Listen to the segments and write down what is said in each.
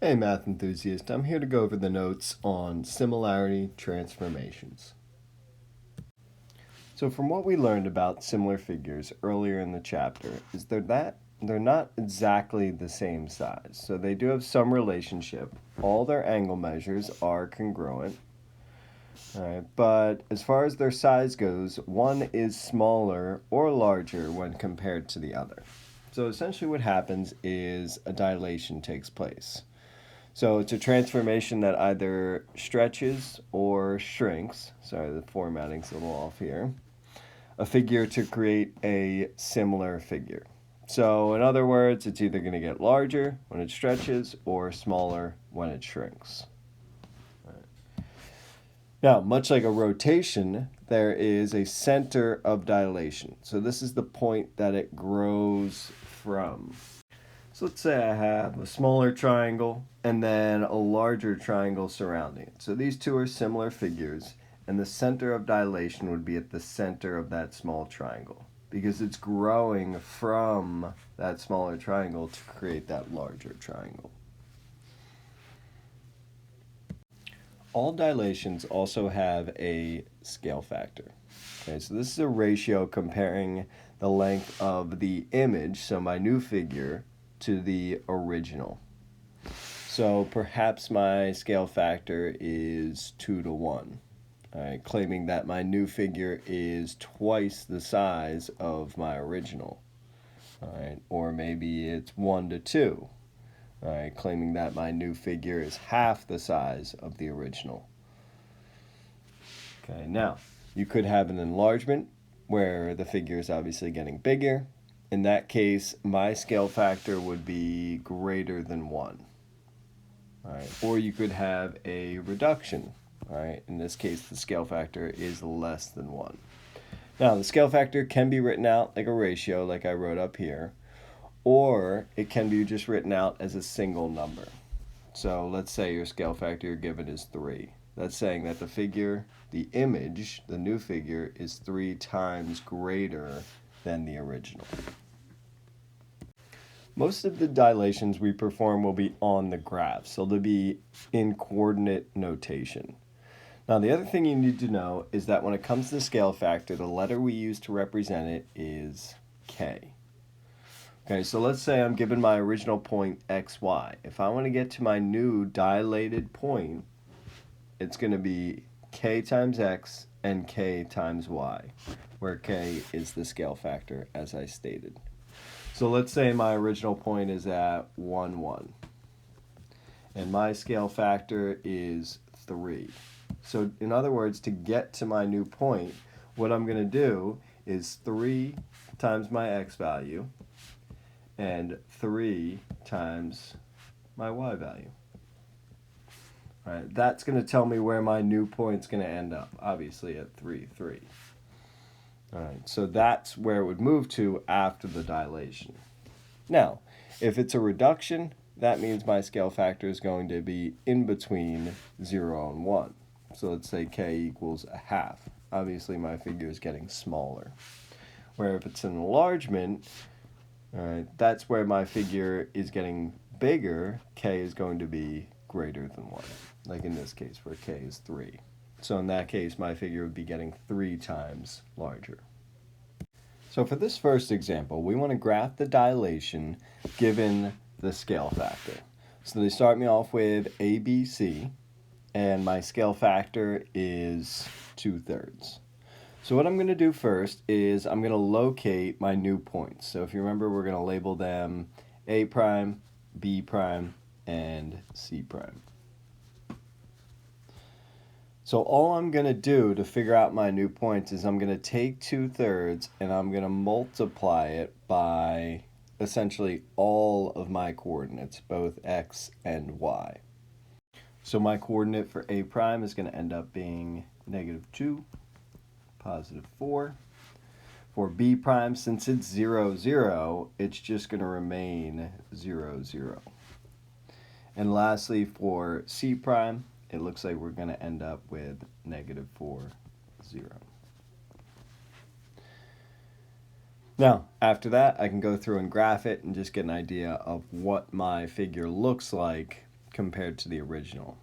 Hey math enthusiast, I'm here to go over the notes on similarity transformations. So from what we learned about similar figures earlier in the chapter is they're not exactly the same size. So they do have some relationship. All their angle measures are congruent. All right, but as far as their size goes, one is smaller or larger when compared to the other. So essentially what happens is a dilation takes place. So it's a transformation that either stretches or shrinks. Sorry, the formatting's a little off here. A figure to create a similar figure. So in other words, it's either going to get larger when it stretches or smaller when it shrinks. Now, much like a rotation, there is a center of dilation. So this is the point that it grows from. So let's say I have a smaller triangle and then a larger triangle surrounding it. So these two are similar figures, and the center of dilation would be at the center of that small triangle because it's growing from that smaller triangle to create that larger triangle. All dilations also have a scale factor. Okay, so this is a ratio comparing the length of the image, so my new figure, to the original. So perhaps my scale factor is 2 to 1, all right, claiming that my new figure is twice the size of my original. All right, or maybe it's 1 to 2. All right, claiming that my new figure is half the size of the original. Okay, now you could have an enlargement where the figure is obviously getting bigger. In that case, my scale factor would be greater than 1. All right, or you could have a reduction. All right, in this case, the scale factor is less than 1. Now, the scale factor can be written out like a ratio, like I wrote up here, or it can be just written out as a single number. So let's say your scale factor you're given is 3. That's saying that the figure, the image, the new figure, is 3 times greater than the original. Most of the dilations we perform will be on the graph, so they'll be in coordinate notation. Now, the other thing you need to know is that when it comes to the scale factor, the letter we use to represent it is K. Okay, so let's say I'm given my original point xy. If I want to get to my new dilated point, it's going to be k times x and k times y, where k is the scale factor, as I stated. So let's say my original point is at 1, 1. And my scale factor is 3. So in other words, to get to my new point, what I'm going to do is 3 times my x value and 3 times my y value. All right, that's going to tell me where my new point's going to end up, obviously at 3, 3. All right, so that's where it would move to after the dilation. Now, if it's a reduction, that means my scale factor is going to be in between 0 and 1. So let's say k equals a half. Obviously, my figure is getting smaller. Where if it's an enlargement, all right, that's where my figure is getting bigger. K is going to be greater than 1, like in this case where k is 3. So in that case, my figure would be getting 3 times larger. So for this first example, we want to graph the dilation given the scale factor. So they start me off with ABC, and my scale factor is 2/3. So what I'm going to do first is I'm going to locate my new points. So if you remember, we're going to label them A prime, B prime, and C prime. So all I'm going to do to figure out my new points is I'm going to take 2/3 and I'm going to multiply it by essentially all of my coordinates, both x and y. So my coordinate for A prime is going to end up being -2, +4. For B prime, since it's 0, 0, it's just going to remain 0, 0. And lastly, for C prime, it looks like we're going to end up with -4, 0. Now, after that, I can go through and graph it and just get an idea of what my figure looks like compared to the original.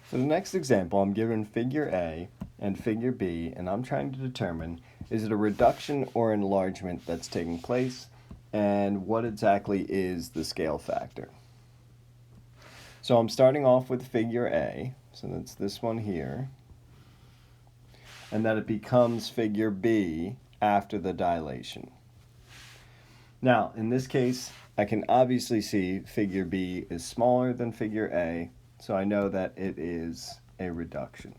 For the next example, I'm given figure A and figure B, and I'm trying to determine, is it a reduction or enlargement that's taking place, and what exactly is the scale factor? So I'm starting off with figure A, so that's this one here, and then it becomes figure B after the dilation. Now, in this case, I can obviously see figure B is smaller than figure A, so I know that it is a reduction.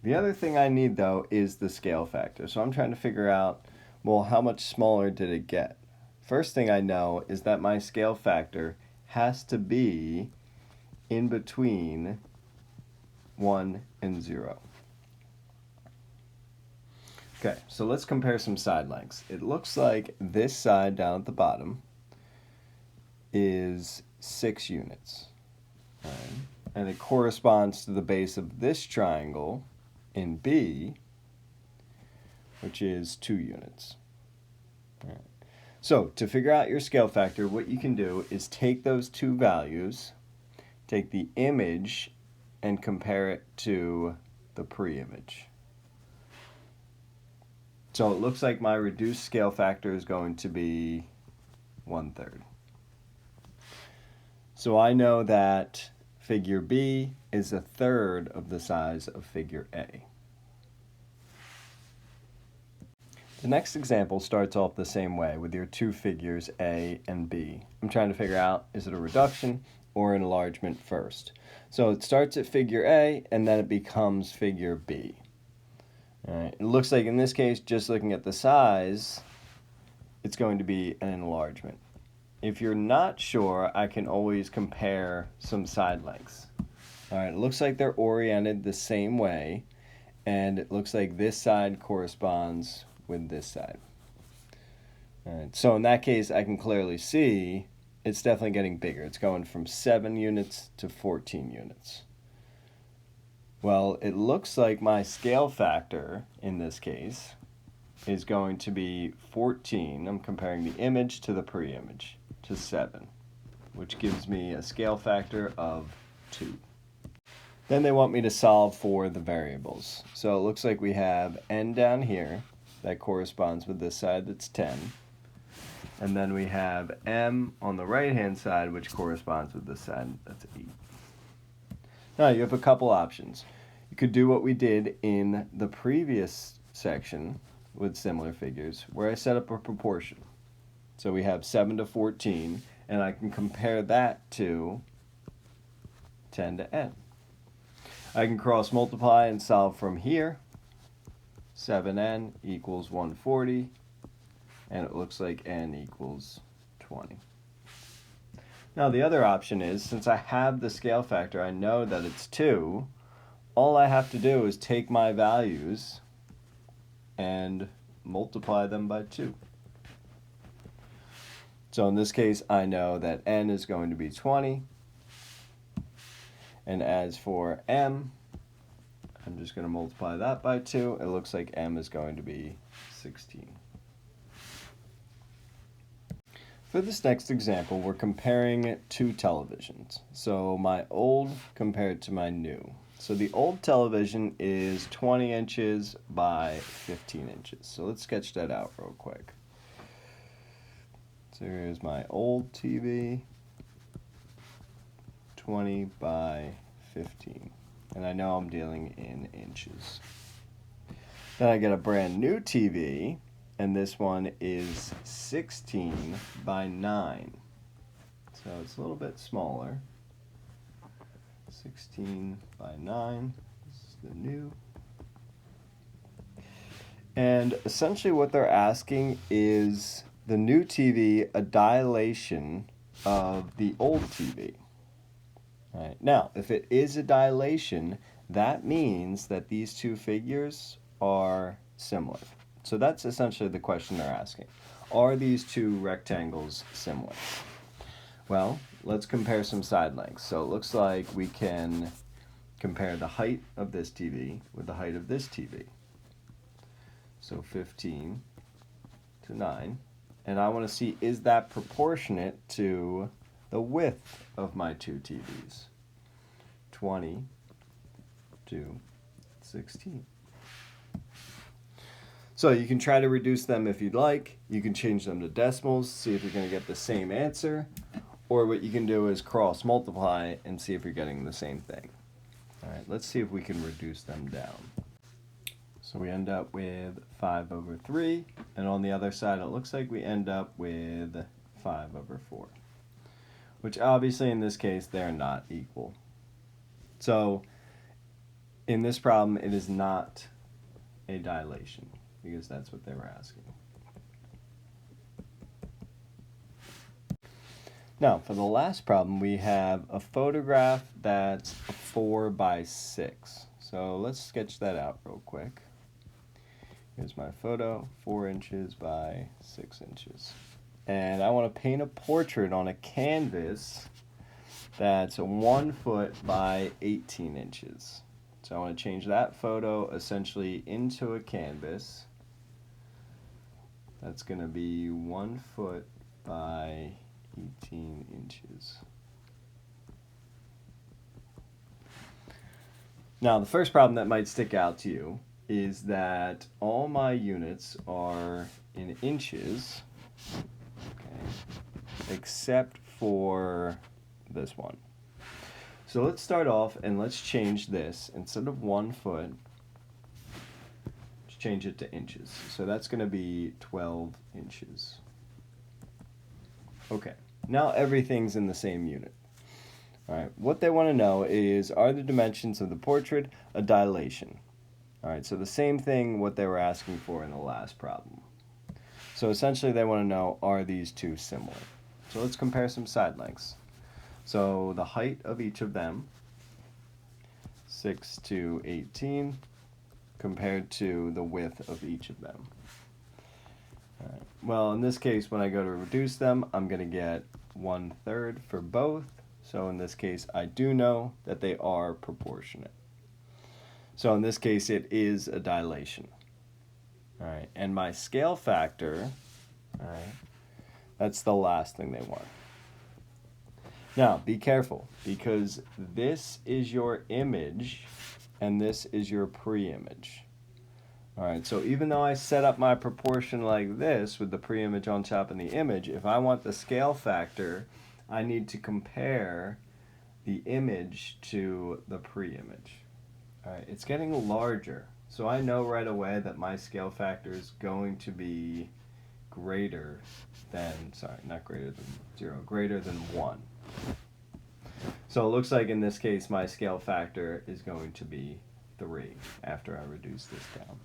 The other thing I need, though, is the scale factor. So I'm trying to figure out, well, how much smaller did it get? First thing I know is that my scale factor has to be in between 1 and 0. Okay, so let's compare some side lengths. It looks like this side down at the bottom is 6 units. Right? And it corresponds to the base of this triangle in B, which is 2 units. Right. So to figure out your scale factor, what you can do is take those two values, take the image, and compare it to the pre-image. So it looks like my reduced scale factor is going to be 1/3. So I know that figure B is 1/3 of the size of figure A. The next example starts off the same way with your two figures A and B. I'm trying to figure out, is it a reduction or enlargement first? So it starts at figure A and then it becomes figure B. All right. It looks like in this case, just looking at the size, it's going to be an enlargement. If you're not sure, I can always compare some side lengths. All right, it looks like they're oriented the same way, and it looks like this side corresponds with this side. All right, so in that case, I can clearly see it's definitely getting bigger. It's going from 7 units to 14 units. Well, it looks like my scale factor in this case is going to be 14. I'm comparing the image to the pre-image to 7, which gives me a scale factor of 2. Then they want me to solve for the variables. So it looks like we have n down here that corresponds with this side that's 10. And then we have m on the right-hand side, which corresponds with this side that's 8. Now you have a couple options. You could do what we did in the previous section with similar figures, where I set up a proportion. So we have 7 to 14, and I can compare that to 10 to n. I can cross multiply and solve from here. 7n equals 140, and it looks like n equals 20. Now the other option is, since I have the scale factor, I know that it's 2, all I have to do is take my values and multiply them by 2. So in this case, I know that n is going to be 20, and as for m, I'm just going to multiply that by 2. It looks like m is going to be 16. For this next example, we're comparing two televisions. So my old compared to my new. So the old television is 20 inches by 15 inches. So let's sketch that out real quick. So here's my old TV, 20 by 15. And I know I'm dealing in inches. Then I get a brand new TV, and this one is 16 by 9. So it's a little bit smaller. 16 by 9, this is the new. And essentially what they're asking is the new TV a dilation of the old TV. All right. Now, if it is a dilation, that means that these two figures are similar. So that's essentially the question they're asking. Are these two rectangles similar? Well, let's compare some side lengths. So it looks like we can compare the height of this TV with the height of this TV. So 15 to 9. and I want to see, is that proportionate to the width of my two TVs? 20 to 16. So you can try to reduce them if you'd like. You can change them to decimals, see if you're going to get the same answer. Or what you can do is cross multiply and see if you're getting the same thing. All right, let's see if we can reduce them down. So we end up with 5 over 3, and on the other side it looks like we end up with 5 over 4, which obviously in this case they're not equal. So in this problem it is not a dilation, because that's what they were asking. Now, for the last problem, we have a photograph that's 4 by 6. So let's sketch that out real quick. Here's my photo, 4 inches by 6 inches. And I want to paint a portrait on a canvas that's 1 foot by 18 inches. So I want to change that photo essentially into a canvas that's going to be 1 foot by 18 inches. Now, the first problem that might stick out to you is that all my units are in inches, okay, except for this one. So let's start off and let's change this. Instead of 1 foot, let's change it to inches. So that's going to be 12 inches. Okay, now everything's in the same unit. All right, what they want to know is, are the dimensions of the portrait a dilation? All right, so the same thing what they were asking for in the last problem. So essentially they want to know, are these two similar? So let's compare some side lengths. So the height of each of them, 6 to 18, compared to the width of each of them. All right. Well, in this case, when I go to reduce them, I'm going to get 1/3 for both. So in this case, I do know that they are proportionate. So in this case, it is a dilation. All right, and my scale factor, all right, that's the last thing they want. Now, be careful, because this is your image and this is your pre-image. All right, so even though I set up my proportion like this with the pre-image on top and the image, if I want the scale factor, I need to compare the image to the pre-image. All right, it's getting larger, so I know right away that my scale factor is going to be greater than, not greater than 0, greater than 1. So it looks like in this case my scale factor is going to be 3 after I reduce this down.